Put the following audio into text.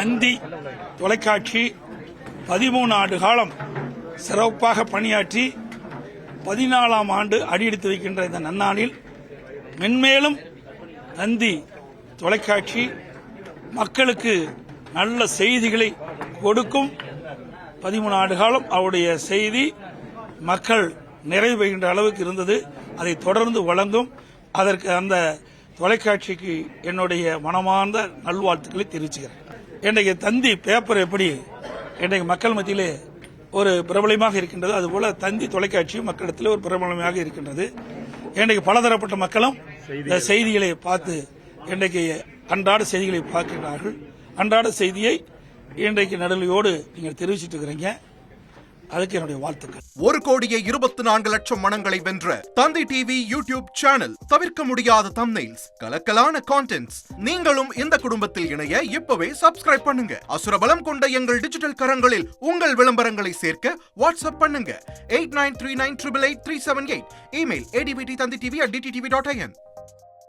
தந்தி தொலைக்காட்சி 13 ஆண்டு காலம் சிறப்பாக பணியாற்றி 14ஆம் ஆண்டு அடியெடுத்து வைக்கின்ற இந்த நன்னாளில் மென்மேலும் தந்தி தொலைக்காட்சி மக்களுக்கு நல்ல செய்திகளை கொடுக்கும். 13 ஆண்டு காலம் அவருடைய செய்தி மக்கள் நிறைவு பெறுகின்ற அளவுக்கு இருந்தது. அதை தொடர்ந்து வழங்கும். அதற்கு அந்த தொலைக்காட்சிக்கு என்னுடைய மனமார்ந்த நல்வாழ்த்துக்களை தெரிவிச்சுக்கிறேன். இன்றைக்கு தந்தி பேப்பர் எப்படி இன்றைக்கு மக்கள் மத்தியிலே ஒரு பிரபலமாக இருக்கின்றது, அதுபோல தந்தி தொலைக்காட்சியும் மக்களிடத்தில் ஒரு பிரபலமாக இருக்கின்றது. இன்றைக்கு பலதரப்பட்ட மக்களும் இந்த செய்திகளை பார்த்து இன்றைக்கு அன்றாட செய்திகளை பார்க்கிறார்கள். அன்றாட செய்தியை இன்றைக்கு நடுநிலையோடு நீங்கள் தெரிவிச்சிட்டு இருக்கிறீங்க. அதுக்கு என்னுடைய வாழ்த்துக்கள். 1,24,00,000 மனங்களை வென்ற தந்தி டிவி யூடியூப் சேனல். தவிர்க்க முடியாத தம்ப்நெயில்ஸ், கலக்கலான கான்டென்ட்ஸ். நீங்களும் இந்த குடும்பத்தில் இணைய இப்பவே சப்ஸ்கிரைப் பண்ணுங்க. அசுரபலம் கொண்ட எங்கள் டிஜிட்டல் கரங்களில் உங்கள் விளம்பரங்களை சேர்க்க வாட்ஸ்அப் பண்ணுங்க. 8939888378. Email advttanditv@dttv.in.